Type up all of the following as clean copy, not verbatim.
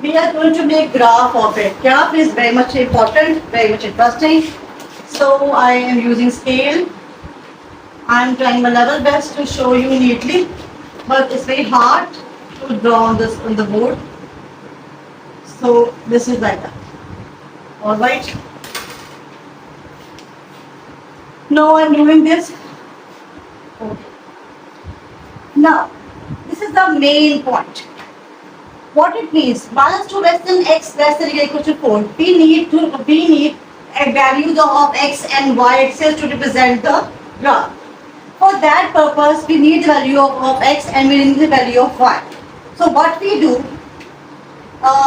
We are going to make graph of it. Graph is very much important, very much interesting. So I am using scale. I am trying my level best to show you neatly, but it's very hard to draw on this on the board. So this is like that. All right. Now I'm doing this. Okay. Now this is the main point. What it means, minus 2 less than x less than or equal to 4. We need a values of x and y axis to represent the graph. For that purpose, we need the value of x and we need the value of y. So what we do,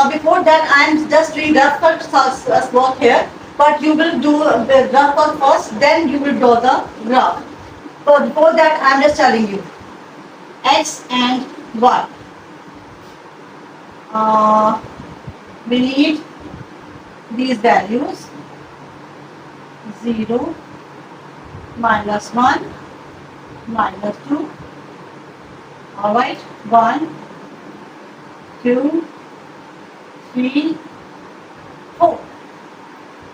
before that I am just doing graph work here, but you will do the graph work first, then you will draw the graph. So before that I am just telling you, x and y. We need these values 0, minus 1, minus 2, alright, 1, 2, 3, 4.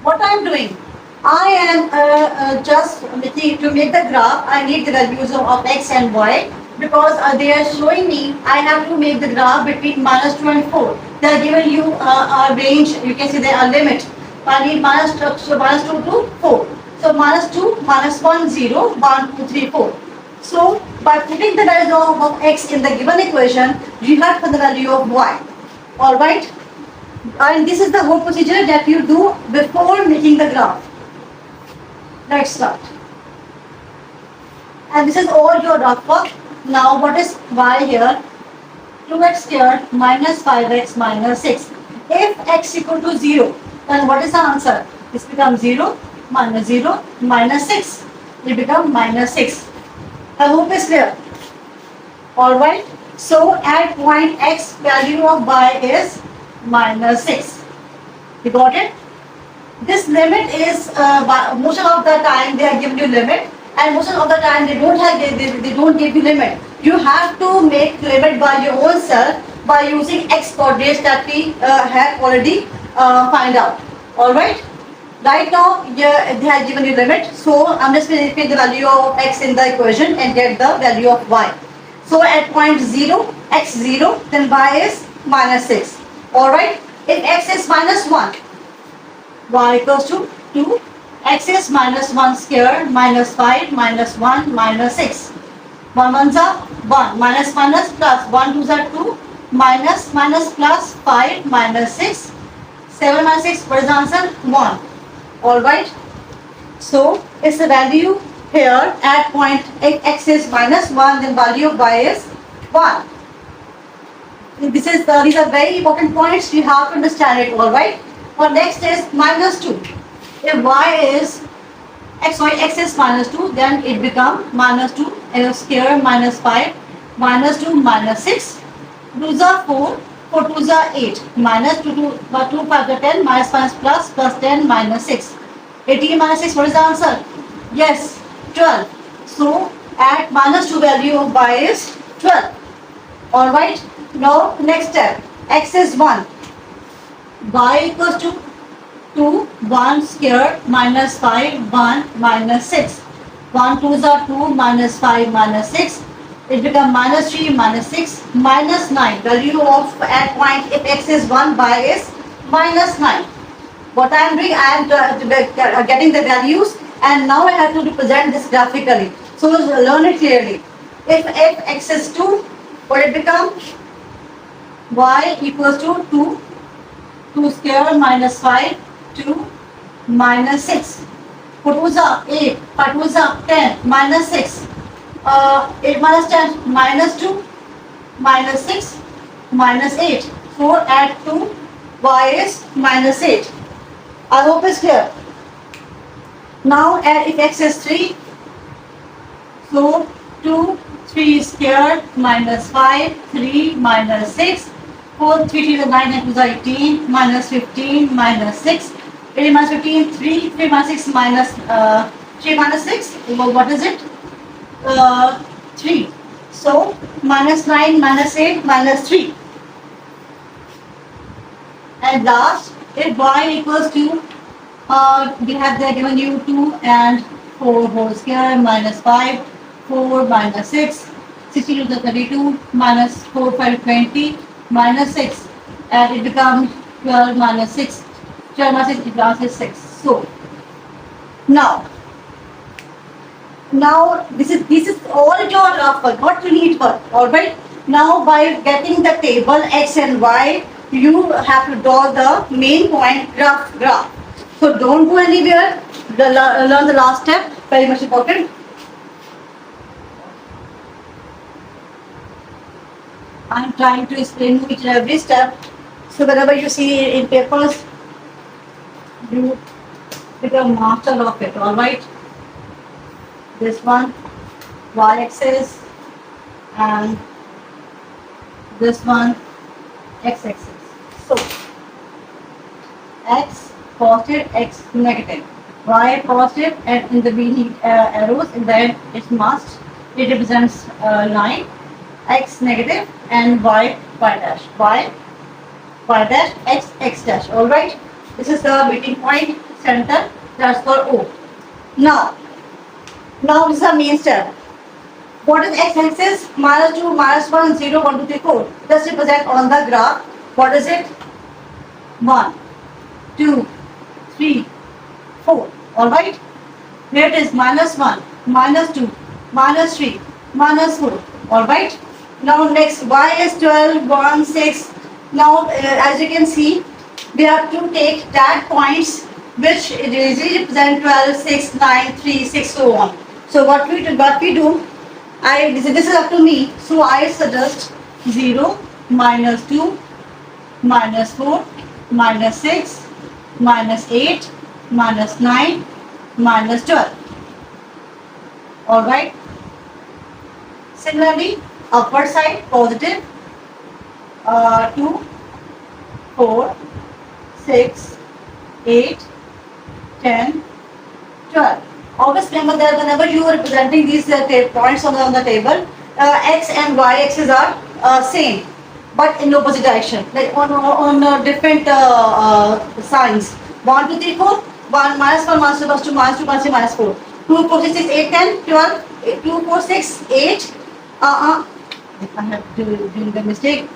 What I am doing? I am just to make the graph, I need the values of x and y. Because they are showing me, I have to make the graph between minus 2 and 4. They are giving you a range, you can see they are limit. I need minus 2 to 4. So minus 2, minus 1, 0, 1, 2, 3, 4. So by putting the value of x in the given equation, you have for the value of y. Alright? And this is the whole procedure that you do before making the graph. Let's start. And this is all your rough work. Now what is y here? 2x squared minus 5x minus 6. If x equal to 0, then what is the answer? This becomes 0, minus 6. It becomes minus 6. I hope it's clear. Alright. So at point x, value of y is minus 6. You got it? This limit is, most of the time they are giving you limit. And most of the time they don't give you limit. You have to make limit by your own self by using x coordinates that we have already find out. Alright? Right now they have given you limit. So I'm just going to put the value of x in the equation and get the value of y. So at point 0, x 0, then y is minus 6. Alright? If x is minus 1, y equals to 2. X is minus 1 square, minus 5, minus 1, minus 6. 1 ones are 1, minus minus plus, 1 twos are 2, minus minus plus 5, minus 6. 7 minus 6, what is the answer? 1. Alright. So, it's the value here at point x is minus 1, then value of y is 1. These are very important points, you have to understand it, alright. Well, next is minus 2. If y is x is minus 2, then it becomes minus 2 square minus 5 minus 2 minus 6. 2s are 4, 4 2s are 8 minus 2 2 5 are 10 minus plus 10 minus 6. 18 minus 6, what is the answer? Yes, 12. So at minus 2 value of y is 12. Alright, now next step, x is 1, y equals to 2, 1 squared minus 5, 1 minus 6. 1 2s are 2 minus 5 minus 6. It becomes minus 3 minus 6 minus 9. Value of at point if x is 1, y is minus 9. What I am doing, I am getting the values and now I have to represent this graphically. So learn it clearly. If x is 2, what it becomes? Y equals to 2 squared minus 5, 2 minus 6. 4 2s are 8, 5 2s are 10, minus 6. 8 minus 10, minus 2, minus 6, minus 8. 4 add 2, y is minus 8. I hope it's clear. Now add if x is 3, so 2, 3 squared minus 5, 3 minus 6. 4, 3 3 is 9 and 2 is 18, minus 15, minus 6. 8 minus 15, 3, 3 minus 6 minus 3 minus 6, well, what is it? 3. So minus 9 minus 8 minus 3. And last, if y equals to, we have there given you 2 and 4 whole square minus 5, 4 minus 6, 16 to the 32 minus 4, 5, 20 minus 6, and it becomes 12 minus 6. 12 minus 6 becomes 6. So now, this is all your work. What you need for, all right. Now by getting the table x and y, you have to draw the main point graph. So don't go anywhere. Learn the last step. Very much important. I'm trying to explain each and every step. So whenever you see in papers, you become master of it. All right. This one, y-axis, and this one, x-axis. So x positive, x negative, y positive, and in the we need arrows. In the end, it represents line, x negative, and y dash, y dash, x dash. All right. This is the meeting point center. That's for O. Now this is the main step. What is x-axis? Minus 2, minus 1, 0, 1, 2, 3, 4. Just represent on the graph. What is it? 1, 2, 3, 4. Alright? Here it is minus 1, minus 2, minus 3, minus 4. Alright? Now next, y is 12, 1, 6. Now as you can see, we have to take that points which usually represent 12, 6, 9, 3, 6, so on. So what we do, this is up to me. So I suggest 0, minus 2, minus 4, minus 6, minus 8, minus 9, minus 12. Alright. Similarly, upper side positive 2, 4, 6, 8, 10, 12. Always remember that whenever you are representing these points on the table, x and y axes are same, but in opposite direction, like on different signs. 1, 2, 3, 4. 1 minus 1 minus 2 plus 2 minus 2 minus 3 minus 4. 2, 4, 6, 6, 8, 10, 12. 2, 4, 6, 8. I have to do the mistake.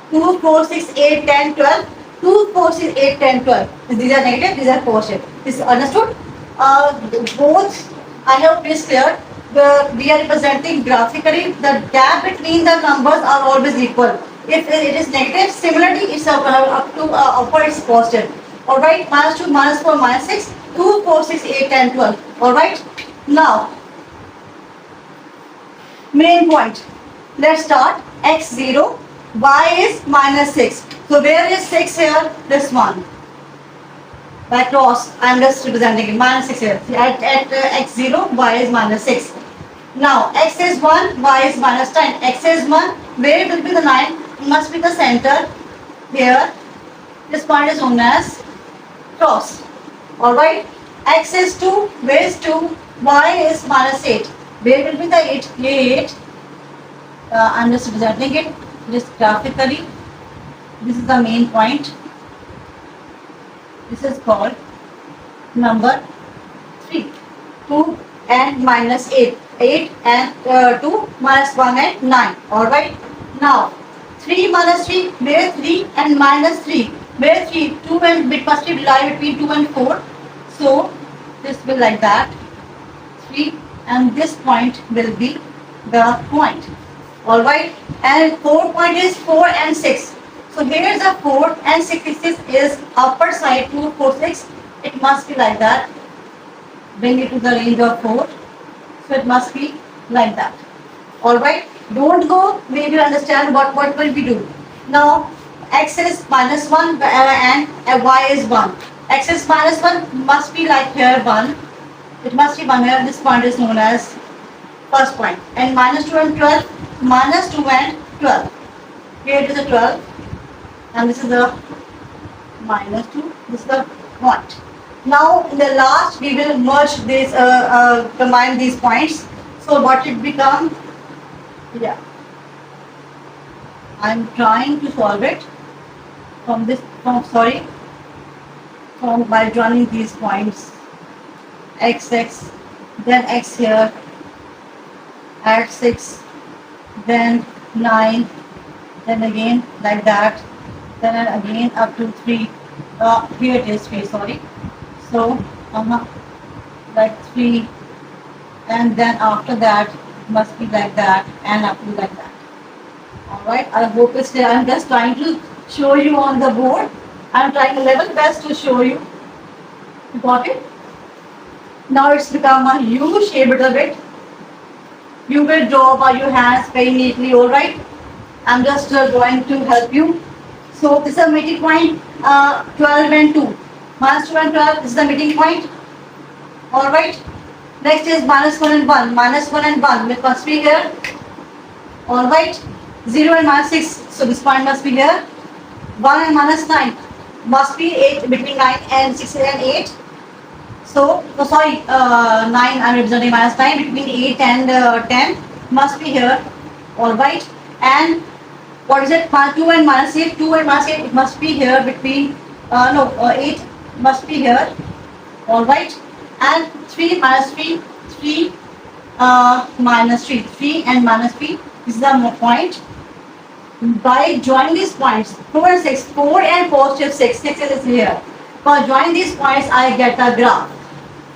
2, 4, 6, 8, 10, 12. 2, 4, 6, 8, 10, 12. These are negative, these are positive. Is understood? Both, I hope is clear. We are representing graphically. The gap between the numbers are always equal. If it is negative, similarly, it's up to upward, it's positive. Alright, minus 2, minus 4, minus 6, 2, 4, 6, 8, 10, 12. Alright, now, main point. Let's start. x0, y is minus 6. So where is 6 here? This one. By cross, I am just representing it, minus 6 here. At x0, y is minus 6. Now, x is 1, y is minus 10. X is 1, where will be the line? It must be the center here. This point is known as cross. Alright, x is 2, where is 2? Y is minus 8. Where will be the 8? 8. I am just representing it just graphically. This is the main point. This is called number 3. 2 and minus 8. 8 and 2 minus 1 and 9. Alright. Now 3 minus 3, where 3 and minus 3. Where 3? 2 and bit must lie between 2 and 4. So this will like that. 3 and this point will be the point. Alright. And 4 point is 4 and 6. So here is the 4 and 6 is upper side 2, 4, 6. It must be like that. Bring it to the range of 4. So it must be like that. Alright. Don't go. We will understand what will we do. Now x is minus 1 and y is 1. X is minus 1 must be like here 1. It must be 1 here. This point is known as first point. And minus 2 and 12. Minus 2 and 12. Here it is a 12. And this is the minus 2, this is the point. Now in the last we will merge this, combine these points. So what it become? Yeah. I am trying to solve it. from this, from by joining these points, x, then x here, add 6, then 9, then again like that, then again up to 3, here it is 3, sorry. So, like 3, and then after that must be like that, and up to like that. Alright, I hope it's clear. I'm just trying to show you on the board. I'm trying a level best to show you. Got it? Now it's become a U shape a little bit. You will draw by your hands very neatly, alright? I'm just going to help you. So this is a meeting point, 12 and 2. Minus 2 and 12 this is the meeting point. Alright? Next is minus 1 and 1. Minus 1 and 1 it must be here. Alright? 0 and minus 6. So this point must be here. 1 and minus 9 must be 8, between 9 and 6 and 8. So, 9, I'm representing minus 9, between 8 and 10 must be here. Alright. And what is it? 2 and minus 8. 2 and minus 8 it must be here between, 8 must be here. Alright. And 3 minus 3, 3 minus 3. 3 and minus 3 is the point. By joining these points, 4 and 6, 4 and positive 6, 6 is here. By joining these points, I get a graph.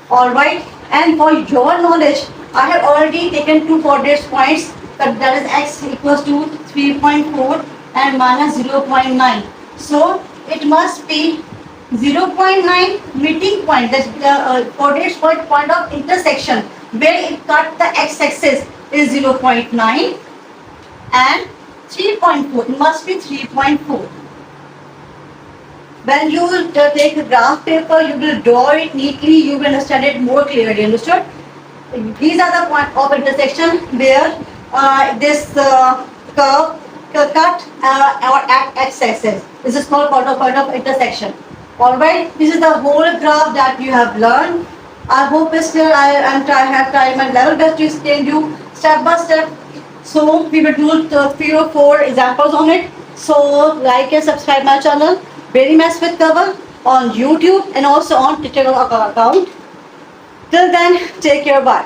Alright, and for your knowledge, I have already taken two coordinates points, that is x equals to 3.4 and minus 0.9. So, it must be 0.9 meeting point, that's the coordinates point of intersection, where it cut the x-axis is 0.9 and 3.4, it must be 3.4. When you will take a graph paper, you will draw it neatly, you will understand it more clearly, understood? These are the points of intersection where this curve cut or at x-axis. This is called point of intersection. Alright, this is the whole graph that you have learned. I hope it's clear. I have tried my level best to explain you step by step. So we will do 3 or 4 examples on it. So like and subscribe my channel, Very Mess with Cover, on YouTube and also on Twitter account. Till then, take care, bye.